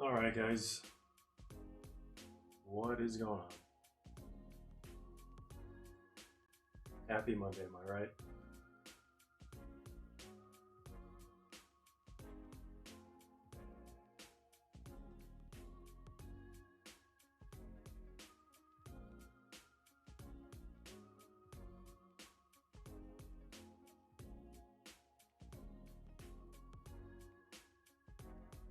Alright guys, what is going on? Happy Monday, am I right?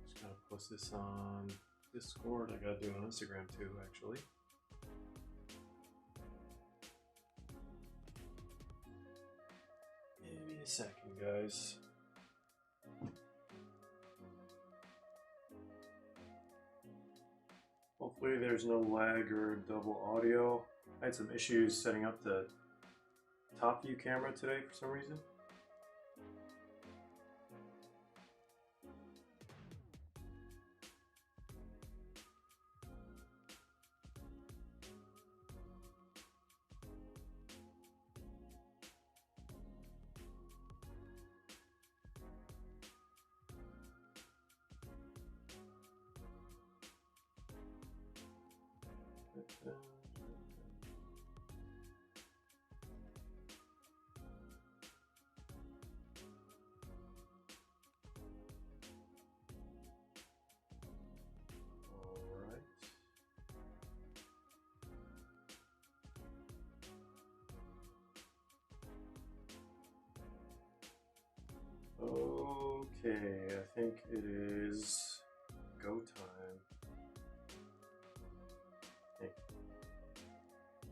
Just gotta post this on Discord. I gotta do it on Instagram too, actually. Give me a second, guys. Hopefully there's no lag or double audio. I had some issues setting up the top view camera today for some reason. Okay, I think it is go time. Hey.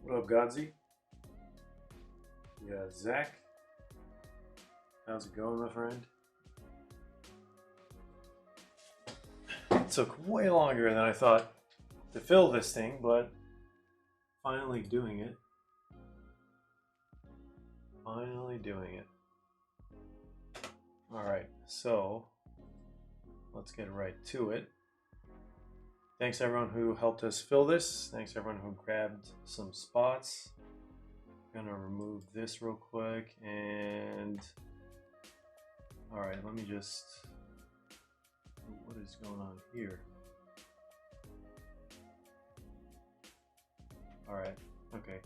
What up, Godzi? Yeah, Zach. How's it going, my friend? It took way longer than I thought to fill this thing, but finally doing it. Finally doing it. Alright, so let's get right to it. Thanks everyone who helped us fill this. Thanks everyone who grabbed some spots. I'm gonna remove this real quick and alright, let me just, what is going on here? Alright, okay.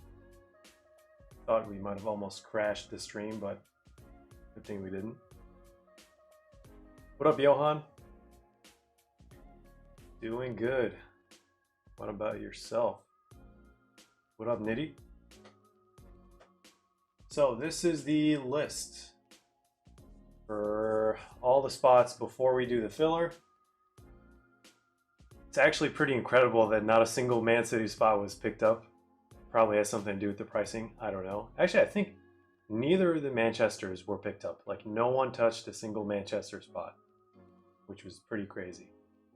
Thought we might have almost crashed the stream, but good thing we didn't. What up, Johan? Doing good. What about yourself? What up, Nitty? So this is the list for all the spots before we do the filler. It's actually pretty incredible that not a single Man City spot was picked up. Probably has something to do with the pricing. I don't know. Actually, I think neither of the Manchesters were picked up. Like no one touched a single Manchester spot, which was pretty crazy.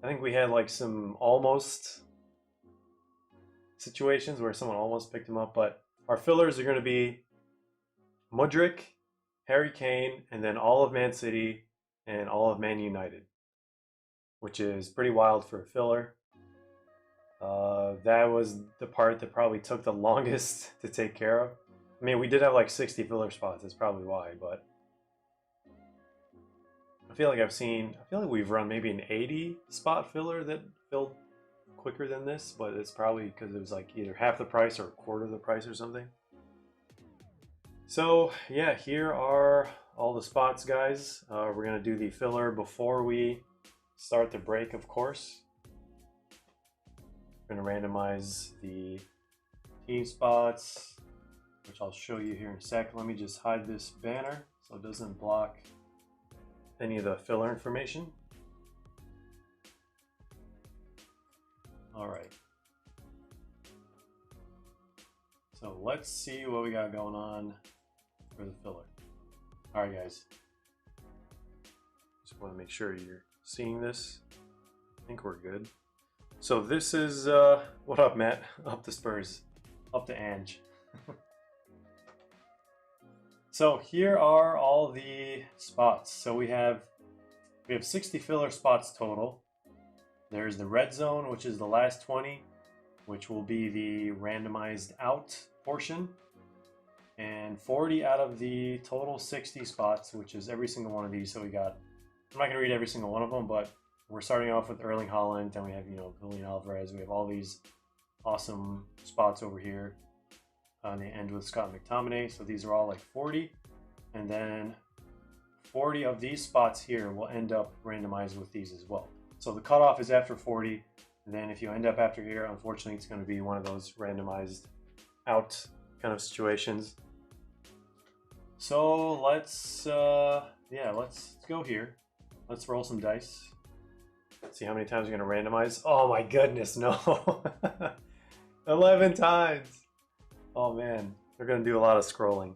I think we had like some almost situations where someone almost picked him up, but our fillers are going to be Mudryk, Harry Kane, and then all of Man City and all of Man United, which is pretty wild for a filler. That was the part that probably took the longest to take care of. I mean, we did have like 60 filler spots, that's probably why, but I feel like we've run maybe an 80 spot filler that filled quicker than this, but it's probably because it was like either half the price or a quarter of the price or something. So yeah, here are all the spots, guys. We're gonna do the filler before we start the break, of course. We're gonna randomize the team spots, which I'll show you here in a sec. Let me just hide this banner so it doesn't block any of the filler information. All right. So let's see what we got going on for the filler. All right, guys. Just want to make sure you're seeing this. I think we're good. So this is, what up, Matt? Up the Spurs. Up to Ange. So here are all the spots. So we have 60 filler spots total. There's the red zone, which is the last 20, which will be the randomized out portion. And 40 out of the total 60 spots, which is every single one of these. So we got, I'm not gonna read every single one of them, but we're starting off with Erling Haaland, and we have, you know, Julian Alvarez. We have all these awesome spots over here. And they end with Scott McTominay. So these are all like 40. And then 40 of these spots here will end up randomized with these as well. So the cutoff is after 40. And then if you end up after here, unfortunately, it's going to be one of those randomized out kind of situations. So let's go here. Let's roll some dice. See how many times we're going to randomize. Oh my goodness, no. 11 times. Oh man, they're going to do a lot of scrolling.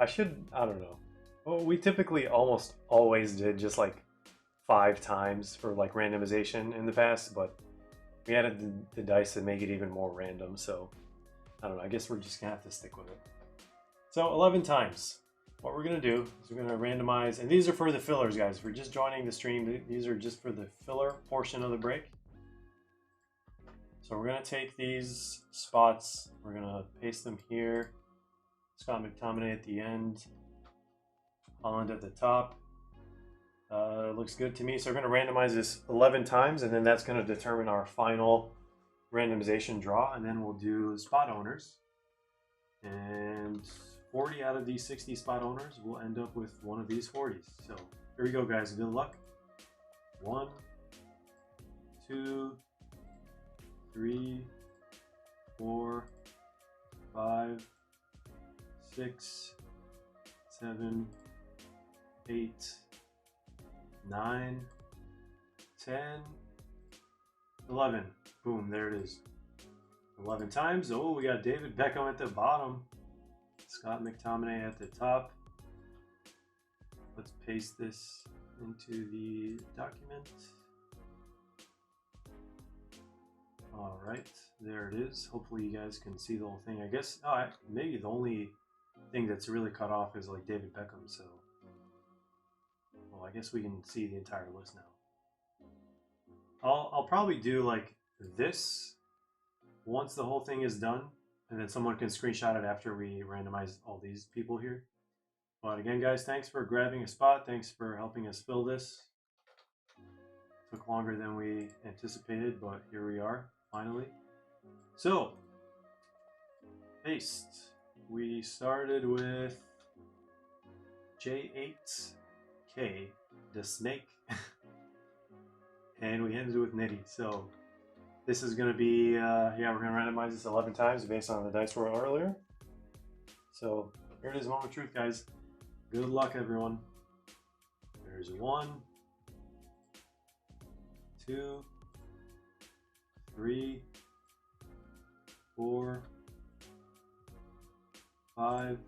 I don't know. Well, we typically almost always did just like 5 times for like randomization in the past, but we added the dice to make it even more random, so I don't know. I guess we're just going to have to stick with it. So 11 times. What we're going to do is we're going to randomize, and these are for the fillers, guys. If we're just joining the stream, these are just for the filler portion of the break. So we're going to take these spots, we're going to paste them here. Scott McTominay at the end, Haaland at the top. Looks good to me. So we're going to randomize this 11 times, and then that's going to determine our final randomization draw, and then we'll do spot owners. And 40 out of these 60 spot owners will end up with one of these 40s. So here we go, guys. Good luck. 1, 2, 3, 4, 5, 6, 7, 8, 9, 10, 11. Boom, there it is. 11 times. Oh, we got David Beckham at the bottom. Scott McTominay at the top. Let's paste this into the document. All right, there it is. Hopefully you guys can see the whole thing. I guess maybe the only thing that's really cut off is like David Beckham. So, well, I guess we can see the entire list now. I'll probably do like this once the whole thing is done, and then someone can screenshot it after we randomize all these people here. But again, guys, thanks for grabbing a spot. Thanks for helping us fill this. Took longer than we anticipated, but here we are, finally. So, paste. We started with J8K, the snake, and we ended with Nitty. So, this is going to be, we're going to randomize this 11 times based on the dice roll earlier. So, here it is, moment of truth, guys. Good luck, everyone. There's 1, 2, 3, 4, 5,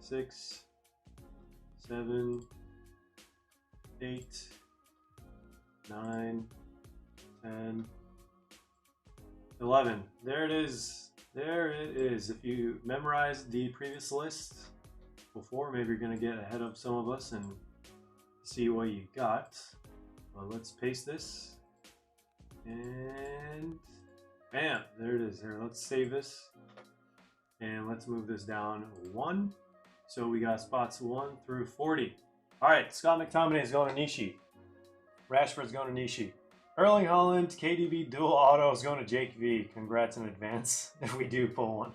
6, 7, 8, 9, 10, 11. There it is. There it is. If you memorized the previous list before, maybe you're going to get ahead of some of us and see what you got. Well, let's paste this. And bam, there it is. Here, let's save this. And let's move this down 1. So we got spots 1 through 40. All right, Scott McTominay is going to Nishi. Rashford's going to Nishi. Erling Haaland, KDB dual auto is going to Jake V. Congrats in advance if we do pull one.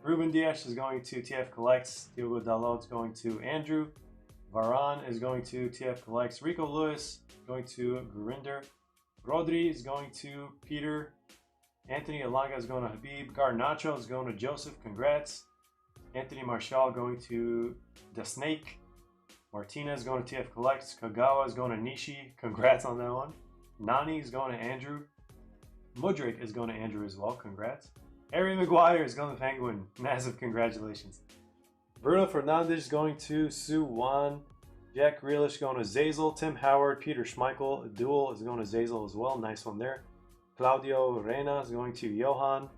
Ruben Dias is going to TF Collects. Diogo Dalot is going to Andrew. Varane is going to TF Collects. Rico Lewis going to Gurinder. Rodri is going to Peter. Anthony Elanga is going to Habib. Garnacho is going to Joseph. Congrats. Anthony Martial going to The Snake. Martinez going to TF Collects. Kagawa is going to Nishi. Congrats on that one. Nani is going to Andrew. Mudrik is going to Andrew as well. Congrats. Harry Maguire is going to Penguin. Massive congratulations. Bruno Fernandes is going to Sue Wan. Jack Grealish going to Zazel. Tim Howard, Peter Schmeichel. Duel is going to Zazel as well. Nice one there. Claudio Reina is going to Johan.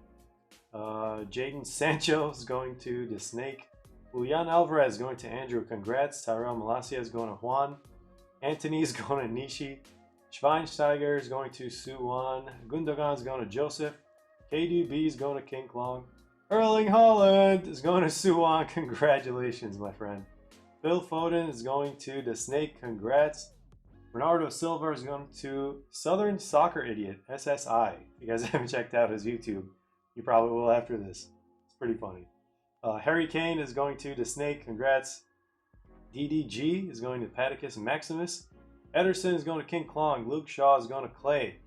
Jadon Sancho is going to The Snake. Julian Alvarez is going to Andrew. Congrats. Tyrell Malacia is going to Juan. Anthony is going to Nishi. Schweinsteiger is going to Suwon. Gundogan is going to Joseph. KDB is going to King Klong. Erling Haaland is going to Suwon. Congratulations, my friend. Phil Foden is going to The Snake. Congrats. Bernardo Silva is going to Southern Soccer Idiot, SSI. If you guys haven't checked out his YouTube, you probably will after this. It's pretty funny. Harry Kane is going to The Snake, congrats. DDG is going to Paticus Maximus. Ederson is going to King Klong. Luke Shaw is going to Clay.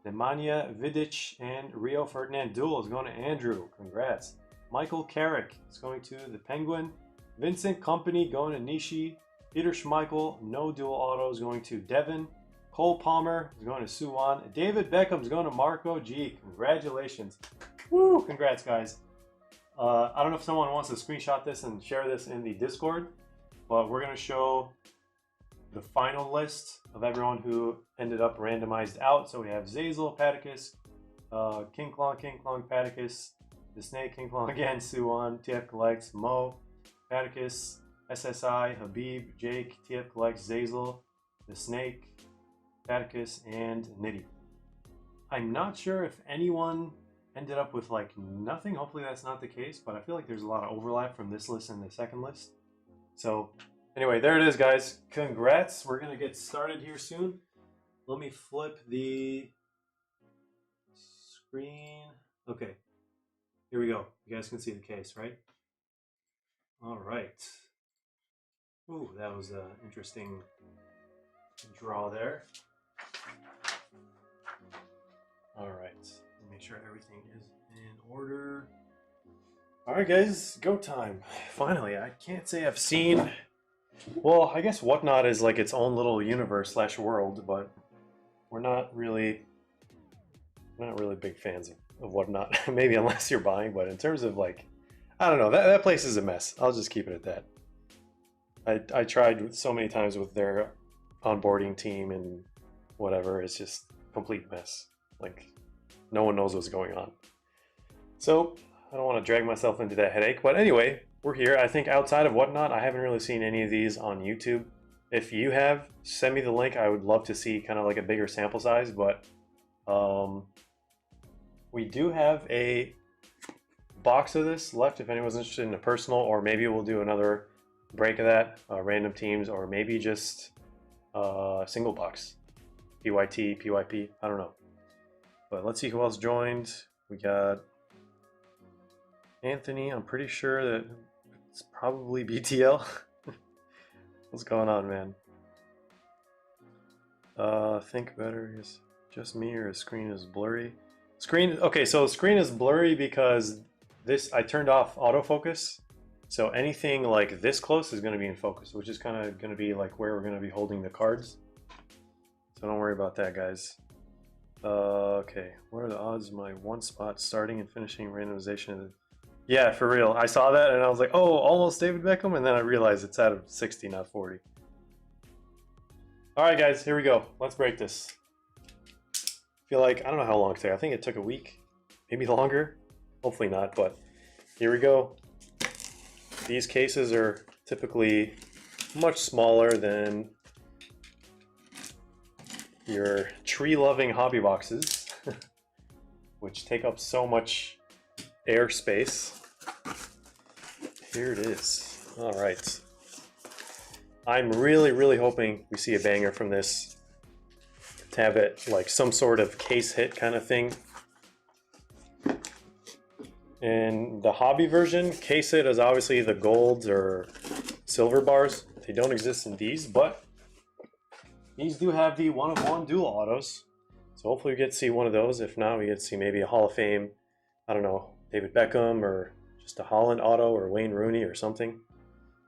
Nemanja Vidic and Rio Ferdinand Duel is going to Andrew, congrats. Michael Carrick is going to the Penguin. Vincent Company going to Nishi. Peter Schmeichel, no dual auto, is going to Devin. Cole Palmer is going to Suwon. David Beckham is going to Marco G. Congratulations. Woo! Congrats, guys. I don't know if someone wants to screenshot this and share this in the Discord, but we're going to show the final list of everyone who ended up randomized out. So we have Zazel, Paticus, King Klong, Paticus, The Snake, King Klong again, Suwon, TF Collects, Mo, Paticus, SSI, Habib, Jake, TF Collects, Zazel, The Snake, Paticus, and Nitty. I'm not sure if anyone ended up with like nothing. Hopefully that's not the case, but I feel like there's a lot of overlap from this list and the second list. So anyway, there it is, guys. Congrats. We're going to get started here soon. Let me flip the screen. Okay, here we go. You guys can see the case, right? All right. Ooh, that was an interesting draw there. All right, make sure everything is in order. All right, guys, go time. Finally, I can't say I've seen. Well, I guess Whatnot is like its own little universe slash world, but we're not really big fans of Whatnot. Maybe unless you're buying, but in terms of like, I don't know, that place is a mess. I'll just keep it at that. I tried so many times with their onboarding team and whatever. It's just a complete mess. Like, no one knows what's going on. So I don't want to drag myself into that headache. But anyway, we're here. I think outside of Whatnot, I haven't really seen any of these on YouTube. If you have, send me the link. I would love to see kind of like a bigger sample size. But we do have a box of this left if anyone's interested in a personal, or maybe we'll do another break of that, random teams, or maybe just single box, PYT, PYP, I don't know. But let's see who else joined. We got Anthony. I'm pretty sure that it's probably BTL. What's going on, man? Think better. Is just me or his screen is blurry? Screen. Okay, so screen is blurry because this, I turned off autofocus. So anything like this close is going to be in focus, which is kind of going to be like where we're going to be holding the cards. So don't worry about that, guys. Okay, what are the odds of my one spot starting and finishing randomization? Yeah, for real. I saw that and I was like, oh, almost David Beckham, and then I realized it's out of 60, not 40. All right, guys, here we go. Let's break this. I feel like, I don't know how long it took. I think it took a week, maybe longer. Hopefully not, but here we go. These cases are typically much smaller than your tree-loving hobby boxes, which take up so much airspace. Here it is. All right. I'm really hoping we see a banger from this, to have it like some sort of case hit kind of thing. In the hobby version, case hit is obviously the golds or silver bars. They don't exist in these, but these do have the 1-of-1 dual autos. So hopefully we get to see one of those. If not, we get to see maybe a Hall of Fame, I don't know, David Beckham, or just a Holland auto, or Wayne Rooney or something.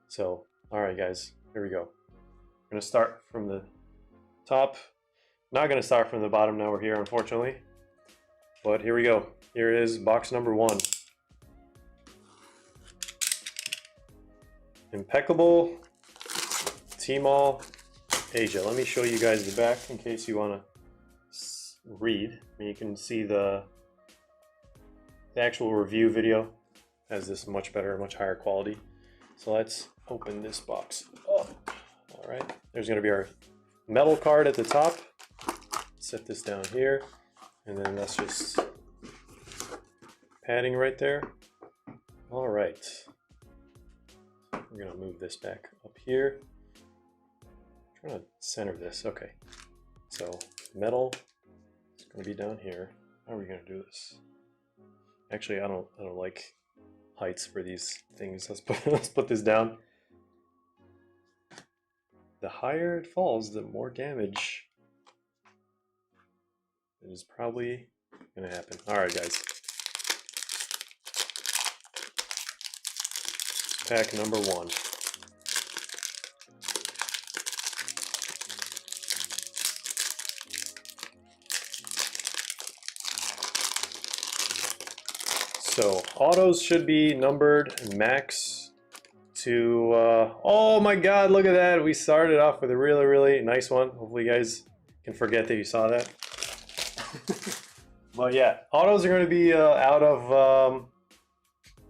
So, all right, guys, here we go. We're gonna start from the top. Not gonna start from the bottom now, we're here, unfortunately. But here we go. Here is box number 1. Impeccable, Tmall, Asia. Let me show you guys the back in case you want to read. You can see the actual review video has this much better, much higher quality. So let's open this box up. All right, there's going to be our metal card at the top. Set this down here, and then that's just padding right there. All right. We're going to move this back up here. I'm trying to center this. Okay. So metal is going to be down here. How are we going to do this? Actually, I don't like heights for these things. Let's put this down. The higher it falls, the more damage is probably going to happen. All right, guys. Pack number 1. So autos should be numbered max to, oh my god, look at that. We started off with a really, really nice one. Hopefully you guys can forget that you saw that. But yeah, autos are going to be out of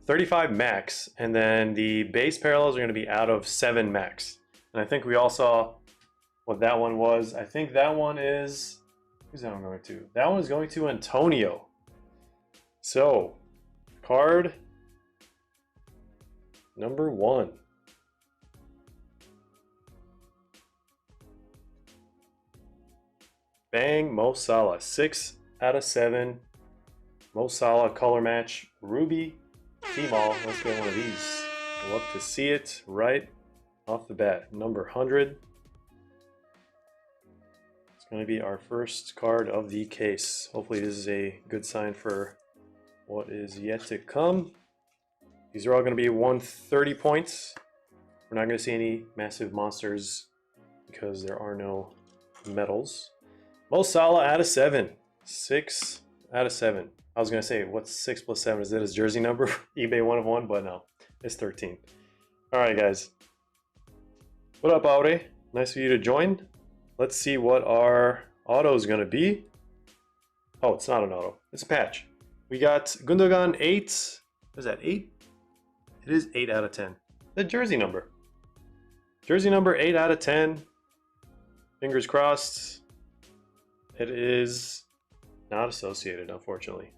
35 max, and then the base parallels are going to be out of 7 max. And I think we all saw what that one was. I think that one is, who's that one going to? That one is going to Antonio. So, card number 1. Bang, Mo Salah. 6 out of 7. Mo Salah color match. Ruby, Tmall. Let's get one of these. Love to see it right off the bat. Number 100. It's going to be our first card of the case. Hopefully this is a good sign for what is yet to come. These are all going to be 130 points. We're not going to see any massive monsters because there are no medals. Mo Salah out of 7. 6 out of 7. I was going to say, what's 6 plus 7? Is it his jersey number? eBay 1 of 1, but no. It's 13. All right, guys. What up, Aure? Nice of you to join. Let's see what our auto is going to be. Oh, it's not an auto. It's a patch. We got Gundogan 8. What is that, 8? It is 8 out of 10. The jersey number. Jersey number 8 out of 10. Fingers crossed. It is not associated, unfortunately.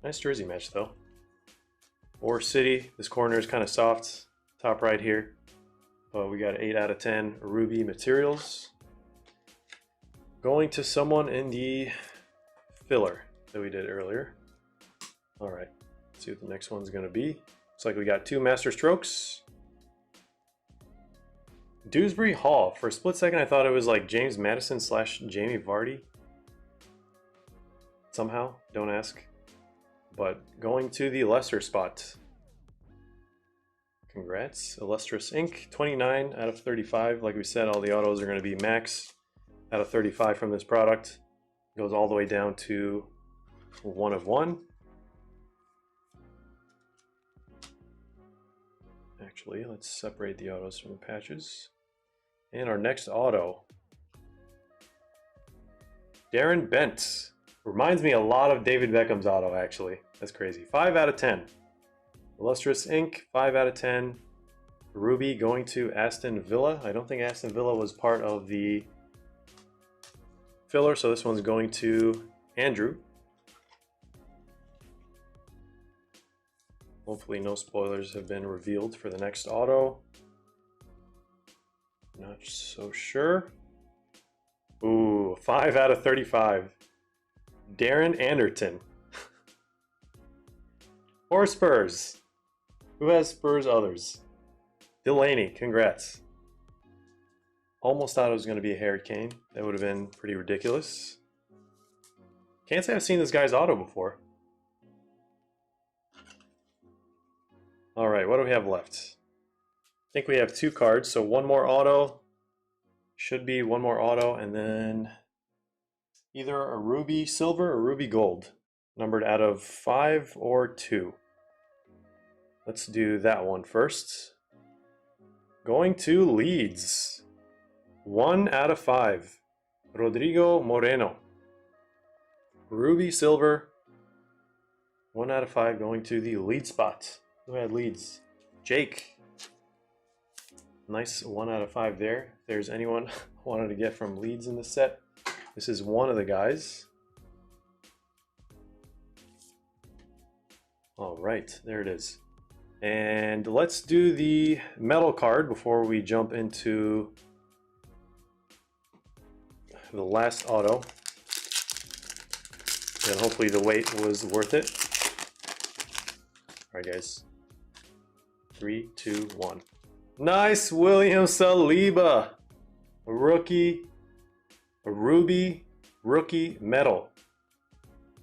Nice jersey match, though. Or City. This corner is kind of soft. Top right here. But we got 8 out of 10 Ruby materials. Going to someone in the filler that we did earlier. All right. Let's see what the next one's going to be. Looks like we got 2 master strokes. Dewsbury Hall. For a split second, I thought it was like James Madison / Jamie Vardy. Somehow, don't ask. But going to the Leicester spot. Congrats. Illustrious Ink. 29 out of 35. Like we said, all the autos are going to be max out of 35 from this product. Goes all the way down to 1 of 1. Actually, let's separate the autos from the patches. And our next auto, Darren Bent. Reminds me a lot of David Beckham's auto, actually. That's crazy. 5 out of 10. Illustrious Ink, 5 out of 10. Ruby going to Aston Villa. I don't think Aston Villa was part of the filler, so this one's going to Andrew. Hopefully no spoilers have been revealed for the next auto. Not so sure. Ooh, 5 out of 35. Darren Anderton. Or Spurs. Who has Spurs others? Delaney, congrats. Almost thought it was going to be a Harry Kane. That would have been pretty ridiculous. Can't say I've seen this guy's auto before. All right, what do we have left? I think we have 2 cards, so 1 more auto. Should be 1 more auto, and then either a Ruby Silver or Ruby Gold. Numbered out of 5 or 2. Let's do that one first. Going to Leeds. 1 out of 5. Rodrigo Moreno. Ruby Silver. 1 out of 5 going to the Leeds spot. Who had Leeds? Jake. Nice 1 out of 5 there. If there's anyone wanted to get from Leeds in the set, this is one of the guys. All right, there it is. And let's do the metal card before we jump into the last auto. And hopefully the wait was worth it. All right, guys. 3, 2, 1. Nice William Saliba. A rookie. A Ruby rookie medal.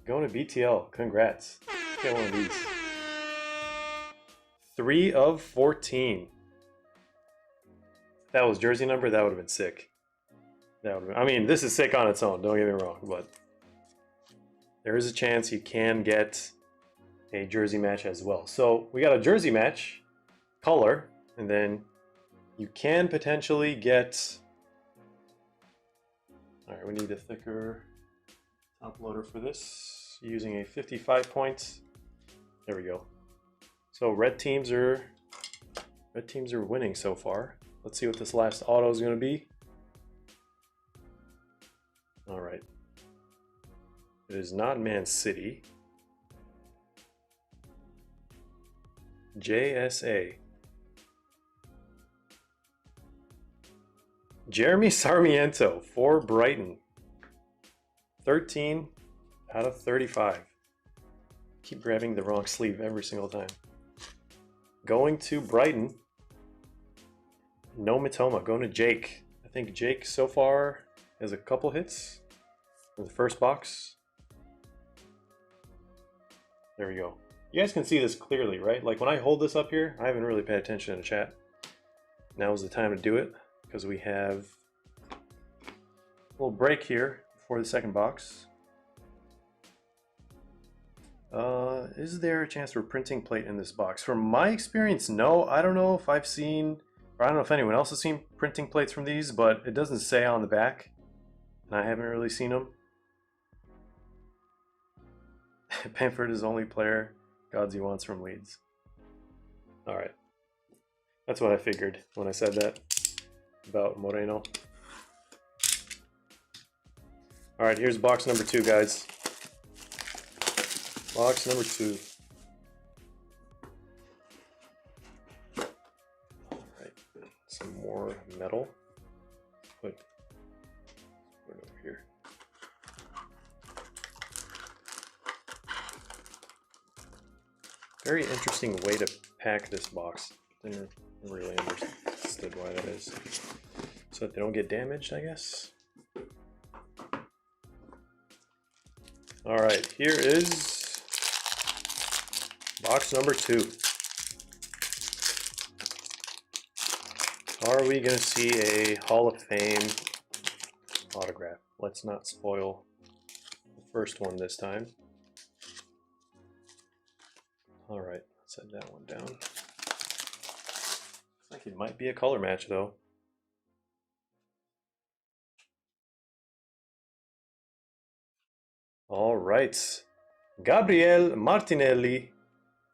Going to BTL. Congrats. Let's get one of these. 3 of 14. If that was jersey number, that would have been sick. That would have been, I mean, this is sick on its own, don't get me wrong, but there is a chance you can get a jersey match as well. So we got a jersey match, color, and then you can potentially get... All right, we need a thicker top loader for this, using a 55 points. There we go. So red teams are winning so far. Let's see what this last auto is going to be. All right. It is not Man City. JSA. Jeremy Sarmiento for Brighton. 13 out of 35. Keep grabbing the wrong sleeve every single time. Going to Brighton. No Mitoma. Going to Jake. I think Jake so far has a couple hits in the first box. There we go. You guys can see this clearly, right? Like when I hold this up here, I haven't really paid attention in the chat. Now is the time to do it because we have a little break here before the second box. Is there a chance for a printing plate in this box? From my experience, no. I don't know if I've seen, or I don't know if anyone else has seen printing plates from these, but it doesn't say on the back, and I haven't really seen them. Bamford is the only player Godsey wants from Leeds. All right. That's what I figured when I said that about Moreno. All right, here's box number 2, guys. Box number 2. All right, some more metal. Put it over here. Very interesting way to pack this box. Didn't really understood why that is. So that they don't get damaged, I guess. All right, here is box number 2. Are we going to see a Hall of Fame autograph? Let's not spoil the first one this time. All right, set that one down. Looks like it might be a color match, though. All right, Gabriel Martinelli,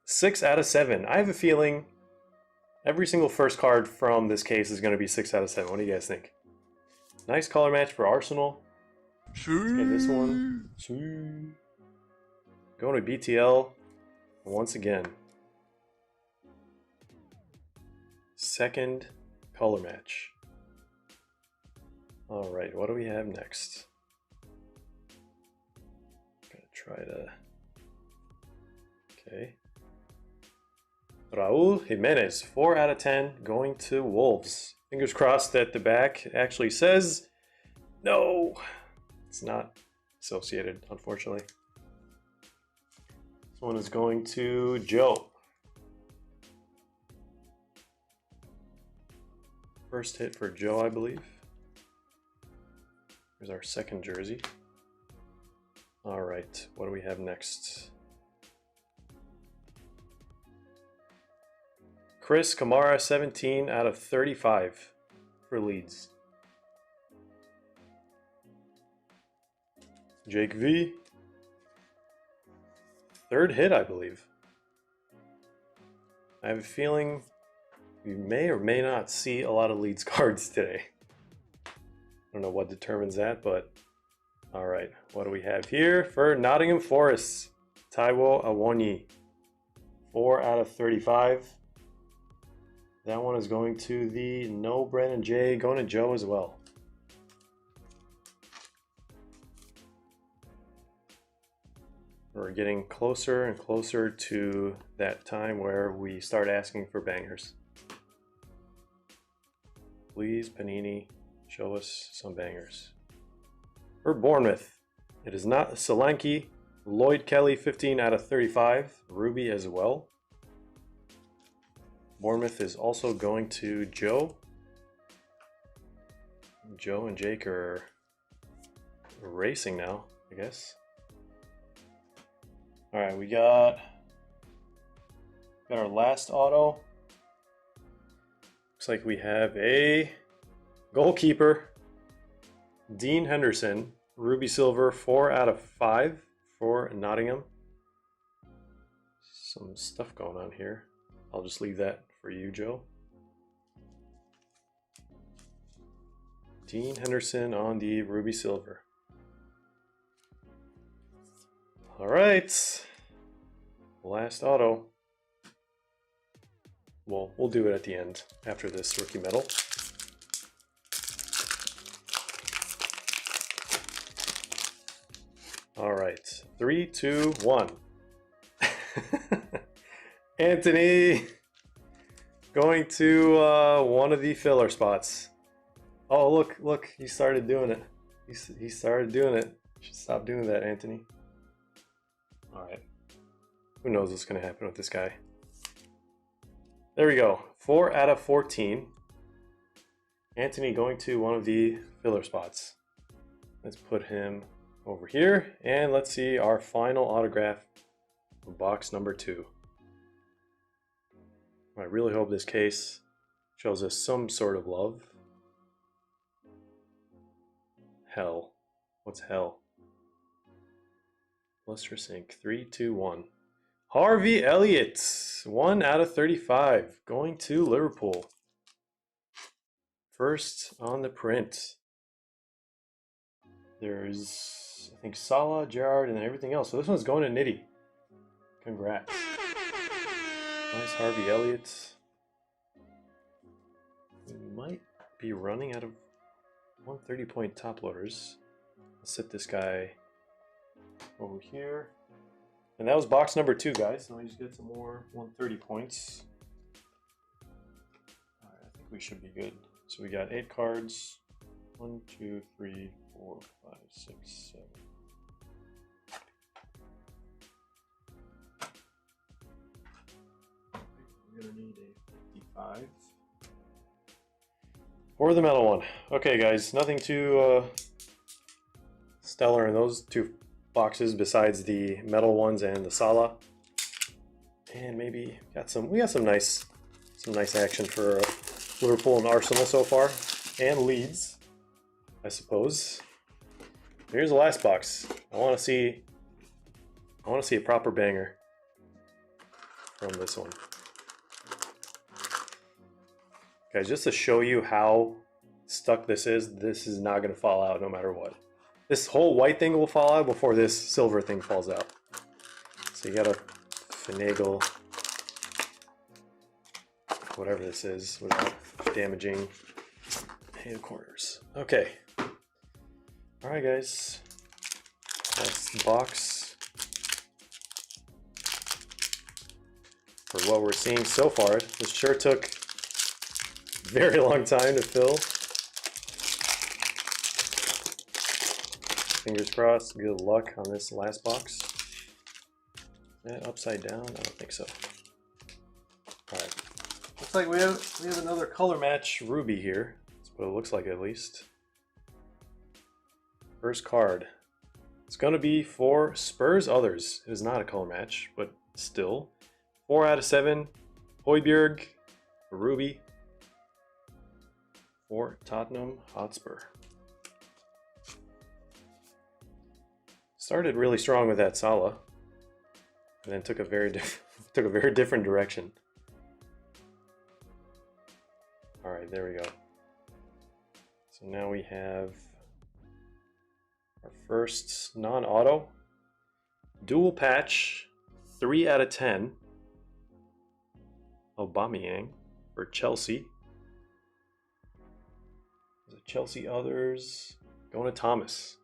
6 out of 7. I have a feeling every single first card from this case is going to be 6 out of 7. What do you guys think? Nice color match for Arsenal. Let's get this one. Going to BTL once again. Second color match. All right, what do we have next? Gonna try to... Okay. Raul Jimenez, 4 out of 10, going to Wolves. Fingers crossed that the back actually says no. It's not associated, unfortunately. This one is going to Joe. First hit for Joe, I believe. Here's our second jersey. All right, what do we have next? Chris Kamara, 17 out of 35 for Leeds. Jake V. Third hit, I believe. I have a feeling we may or may not see a lot of Leeds cards today. I don't know what determines that, but all right. What do we have here for Nottingham Forest? Taiwo Awoniyi, 4 out of 35. That one is going to the no Brandon J, going to Joe as well. We're getting closer and closer to that time where we start asking for bangers. Please, Panini, show us some bangers. For Bournemouth, it is not Solanke. Lloyd Kelly, 15 out of 35. Ruby as well. Bournemouth is also going to Joe. Joe and Jake are racing now, I guess. All right, we got our last auto. Looks like we have a goalkeeper, Dean Henderson, Ruby Silver, 4 out of 5 for Nottingham. Some stuff going on here. I'll just leave that for you, Joe. Dean Henderson on the Ruby Silver. All right, last auto. Well, we'll do it at the end after this rookie medal. All right, 3, 2, 1. Anthony going to one of the filler spots. Oh, look, he started doing it. He started doing it. You should stop doing that, Anthony. All right, who knows what's going to happen with this guy. There we go, 4 out of 14. Anthony going to one of the filler spots. Let's put him over here, and let's see our final autograph for box number 2. I really hope this case shows us some sort of love. Hell. What's hell? Lustrous ink. 3, 2, 1. Harvey Elliott, 1 out of 35, going to Liverpool. First on the print. There's, I think, Salah, Gerrard, and then everything else. So this one's going to Nitty. Congrats. Nice Harvey Elliott. We might be running out of 130-point top loaders. Let's set this guy over here. And that was box number 2, guys. Now we just get some more 130 points. All right, I think we should be good. So we got 8 cards. 1, 2, 3, 4, 5, 6, 7. We're gonna need a 55 for the metal one. Okay, guys, nothing too stellar in those 2 boxes besides the metal ones and the Salah. And maybe we got some nice action for Liverpool and Arsenal so far, and Leeds, I suppose. Here's the last box. I want to see a proper banger from this one. Guys, just to show you how stuck this is not going to fall out no matter what. This whole white thing will fall out before this silver thing falls out. So you gotta finagle whatever this is without damaging hand corners. Okay. Alright, guys. That's the box for what we're seeing so far. This sure took a very long time to fill. Fingers crossed, good luck on this last box. Is that upside down? I don't think so. Alright. Looks like we have another color match ruby here. That's what it looks like, at least. First card. It's gonna be for Spurs Others. It is not a color match, but still. 4 out of 7. Højbjerg, ruby. For Tottenham Hotspur. Started really strong with that Salah, and then took a very different direction. All right, there we go. So now we have our first non-auto dual patch, 3 out of 10. Aubameyang for Chelsea. The Chelsea Others going to Thomas.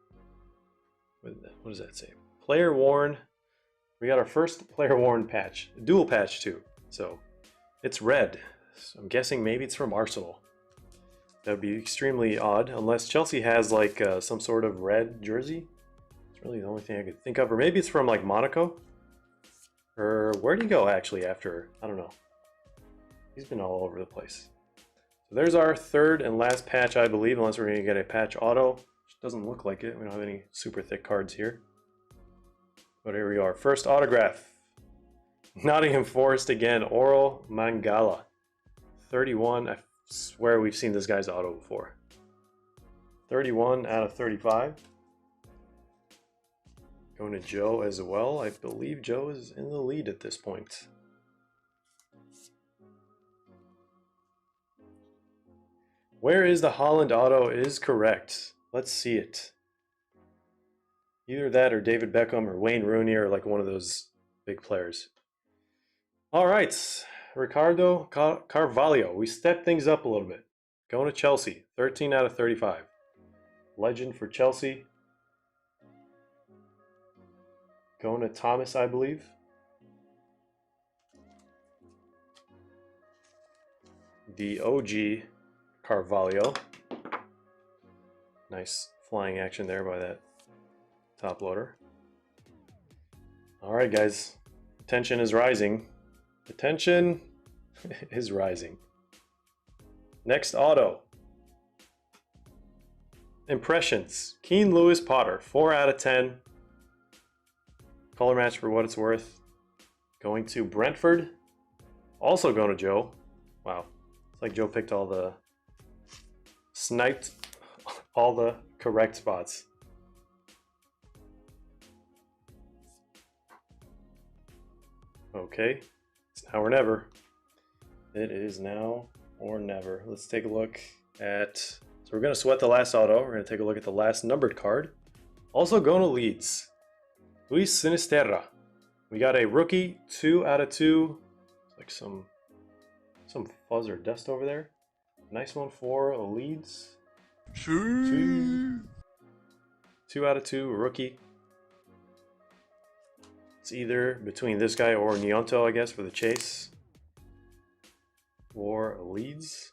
What does that say? Player worn We got our first player worn patch, dual patch too. So it's red. So I'm guessing maybe it's from Arsenal. That would be extremely odd, unless Chelsea has like some sort of red jersey. It's really the only thing I could think of. Or maybe it's from like Monaco. Or where'd he go actually after? I don't know. He's been all over the place. So there's our third and last patch, I believe, unless we're going to get a patch auto. Which doesn't look like it. We don't have any super thick cards here. But here we are. First autograph. Nottingham Forest again. Oro Mangala. 31. I swear we've seen this guy's auto before. 31 out of 35. Going to Joe as well. I believe Joe is in the lead at this point. Where is the Holland auto is correct. Let's see it. Either that or David Beckham or Wayne Rooney or like one of those big players. All right, Ricardo Carvalho. We stepped things up a little bit. Going to Chelsea, 13 out of 35. Legend for Chelsea. Going to Thomas, I believe. The OG Carvalho. Nice flying action there by that top loader. All right, guys. Tension is rising. The tension is rising. Next auto. Impressions. Keane Lewis Potter, 4 out of 10. Color match for what it's worth. Going to Brentford. Also going to Joe. Wow. It's like Joe picked all the... sniped all the correct spots. Okay. It's now or never. It is now or never. Let's take a look at... So we're going to sweat the last auto. We're going to take a look at the last numbered card. Also going to Leeds. Luis Sinisterra. We got a rookie, 2 out of 2. Like some fuzz or dust over there. Nice one for Leeds. 2 out of 2, rookie. It's either between this guy or Nyonto, I guess, for the chase. For Leeds.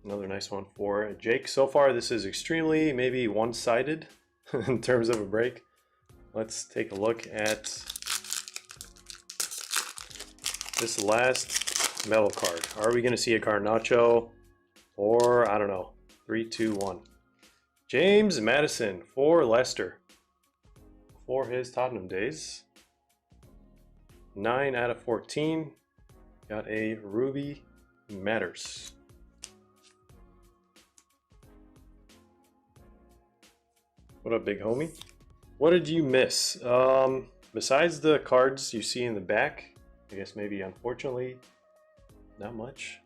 Another nice one for Jake. So far, this is extremely maybe one-sided in terms of a break. Let's take a look at this last metal card. Are we going to see a Garnacho or, I don't know, 3, 2, 1. James Maddison for Leicester for his Tottenham days. 9 out of 14. Got a Ruby Matters. What up, big homie? What did you miss? Besides the cards you see in the back, I guess maybe unfortunately, not much.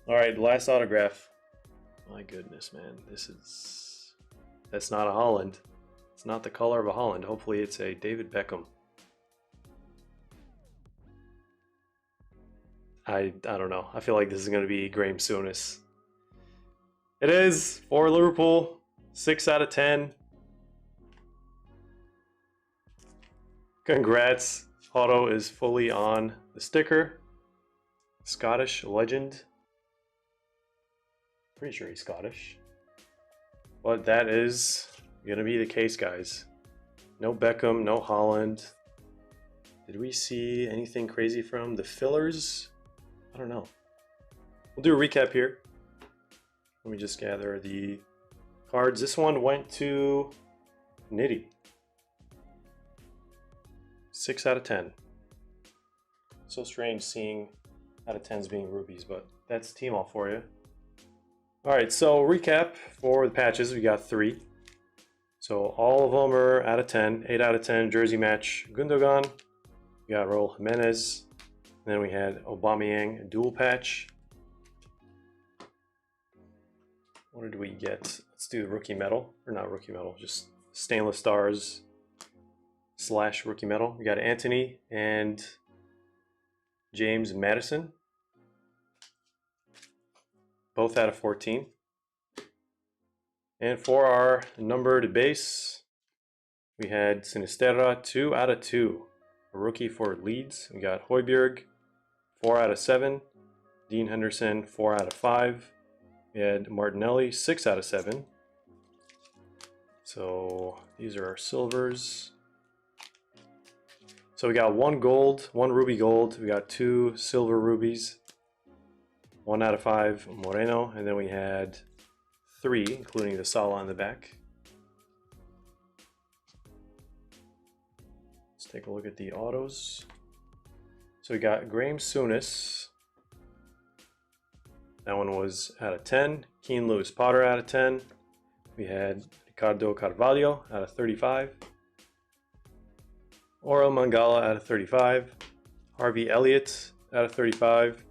All right, last autograph. My goodness, man, that's not a Holland. It's not the color of a Holland. Hopefully it's a David Beckham. I don't know. I feel like this is going to be Graham Souness. It is for Liverpool, 6 out of 10. Congrats. Auto is fully on the sticker. Scottish legend. Pretty sure he's Scottish. But that is going to be the case, guys. No Beckham, no Holland. Did we see anything crazy from the fillers? I don't know. We'll do a recap here. Let me just gather the cards. This one went to Nitty. 6 out of 10. So strange seeing out of 10s being rubies, but that's Tmall for you. Alright, so recap for the patches. We got 3. So all of them are out of 10. 8 out of 10 jersey match Gundogan. We got Raul Jimenez. And then we had Aubameyang dual patch. What did we get? Let's do the rookie medal. Or not rookie medal, just stainless stars / rookie medal. We got Anthony and James Maddison. Both out of 14. And for our numbered base, we had Sinisterra 2 out of 2. A rookie for Leeds. We got Højbjerg 4 out of 7. Dean Henderson 4 out of 5. We had Martinelli 6 out of 7. So these are our silvers. So we got 1 gold, 1 ruby gold. We got 2 silver rubies. 1 out of 5 Moreno, and then we had 3, including the Salah on the back. Let's take a look at the autos. So we got Graham Souness. That one was out of 10. Keane Lewis Potter out of 10. We had Ricardo Carvalho out of 35. Orel Mangala out of 35. Harvey Elliott out of 35.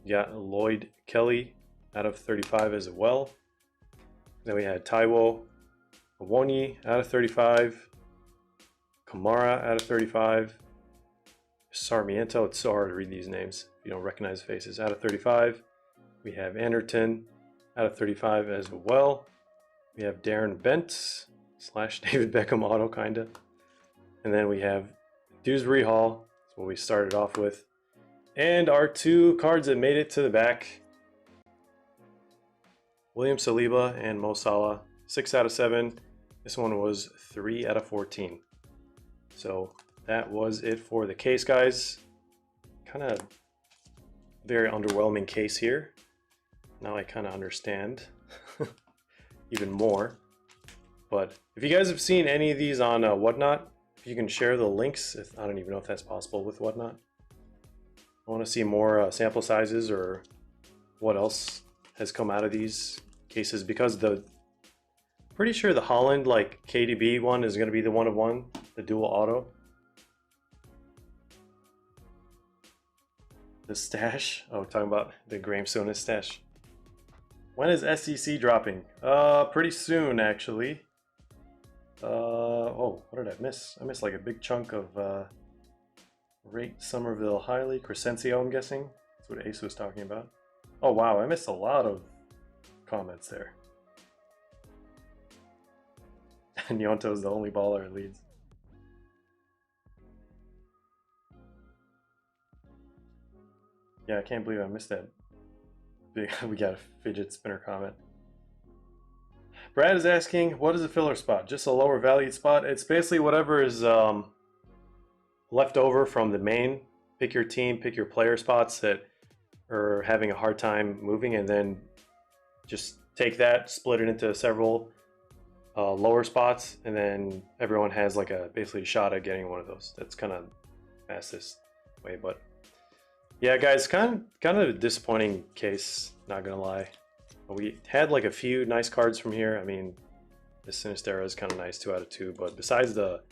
We got Lloyd Kelly out of 35 as well. Then we had Taiwo Awoniyi out of 35. Kamara out of 35. Sarmiento, it's so hard to read these names if you don't recognize faces, out of 35. We have Anderton out of 35 as well. We have Darren Bent / David Beckham auto kinda. And then we have Dewsbury Hall, that's what we started off with. And our 2 cards that made it to the back. William Saliba and Mo Salah, 6 out of 7. This one was 3 out of 14. So that was it for the case, guys. Kind of very underwhelming case here. Now I kind of understand even more. But if you guys have seen any of these on Whatnot, if you can share the links, I don't even know if that's possible with Whatnot. I want to see more sample sizes or what else has come out of these cases, because pretty sure the Holland like KDB one is going to be the 1-of-1, the dual auto. The stash, oh, talking about the Graham Souness stash. When is SEC dropping? Pretty soon actually. Oh, what did I miss? I missed like a big chunk of Rate Somerville highly. Crescencio, I'm guessing. That's what Ace was talking about. Oh wow, I missed a lot of comments there. Nyonto is the only baller at Leeds. Yeah, I can't believe I missed that. We got a fidget spinner comment. Brad is asking, what is a filler spot? Just a lower valued spot? It's basically whatever is left over from the main. Pick your team, pick your player spots that are having a hard time moving, and then just take that, split it into several lower spots, and then everyone has like a basically a shot at getting one of those. That's kind of fastest way. But yeah, guys, kind of a disappointing case, not gonna lie. We had like a few nice cards from here. I mean, the Sinisterra is kind of nice, 2 out of 2. But besides the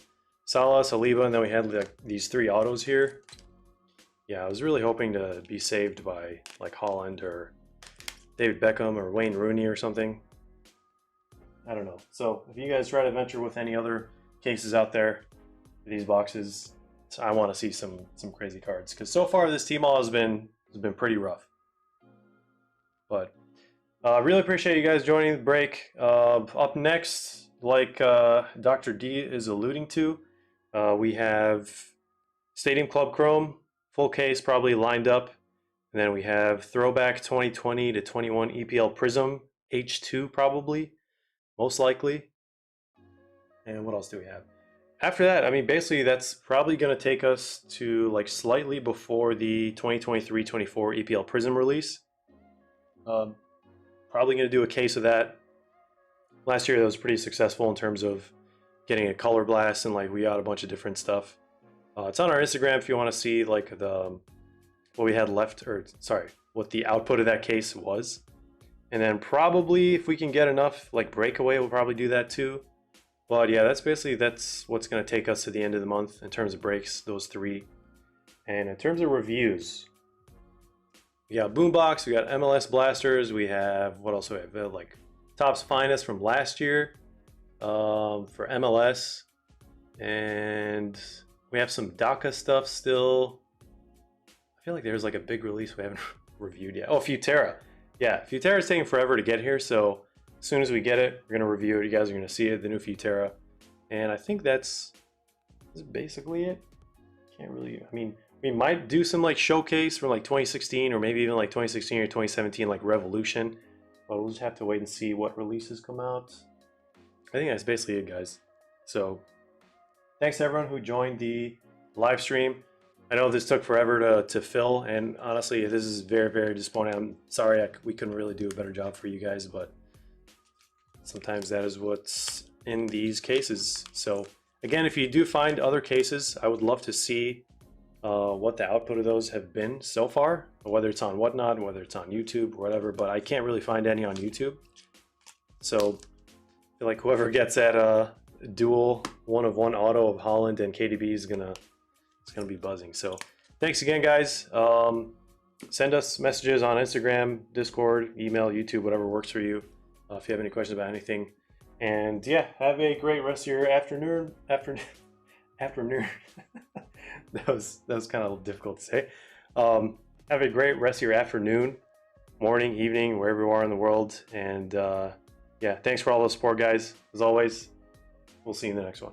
Salah, Saliba, and then we had like these 3 autos here. Yeah, I was really hoping to be saved by like Holland or David Beckham or Wayne Rooney or something. I don't know. So if you guys try to venture with any other cases out there, these boxes, I want to see some crazy cards, because so far this Tmall has been pretty rough. But really appreciate you guys joining the break. Up next, like Dr. D is alluding to, we have Stadium Club Chrome, full case probably lined up. And then we have Throwback 2020 to 21 EPL Prism, H2 probably, most likely. And what else do we have? After that, I mean, basically that's probably going to take us to like slightly before the 2023-24 EPL Prism release. Probably going to do a case of that. Last year that was pretty successful in terms of getting a color blast, and like we got a bunch of different stuff. It's on our Instagram if you want to see like what we had left, or sorry, what the output of that case was. And then probably if we can get enough like breakaway, we'll probably do that too. But yeah, that's what's going to take us to the end of the month in terms of breaks, those 3. And in terms of reviews, we got Boombox, we got MLS Blasters, we have, what else do we have? We have like Topps Finest from last year for MLS. And we have some DACA stuff still. I feel like there's like a big release we haven't reviewed yet. Oh, Futera. Yeah, Futera is taking forever to get here, so As soon as we get it, we're going to review it. You guys are going to see it, the new Futera. And I think that's basically it. Can't really, I mean, we might do some like showcase from like 2016 or maybe even like 2016 or 2017 like Revolution. But we'll just have to wait and see what releases come out. I think that's basically it, guys. So thanks to everyone who joined the live stream. I know this took forever to fill, and honestly, this is very, very disappointing. I'm sorry we couldn't really do a better job for you guys, but sometimes that is what's in these cases. So again, if you do find other cases, I would love to see what the output of those have been so far, whether it's on Whatnot, whether it's on YouTube, or whatever, but I can't really find any on YouTube. So I feel like whoever gets that dual 1-of-1 auto of Holland and KDB is gonna be buzzing. So thanks again, guys. Send us messages on Instagram, Discord, email, YouTube, whatever works for you, if you have any questions about anything. And yeah, have a great rest of your afternoon. That was kind of difficult to say. Have a great rest of your afternoon, morning, evening, wherever you are in the world. And yeah, thanks for all the support, guys. As always, we'll see you in the next one.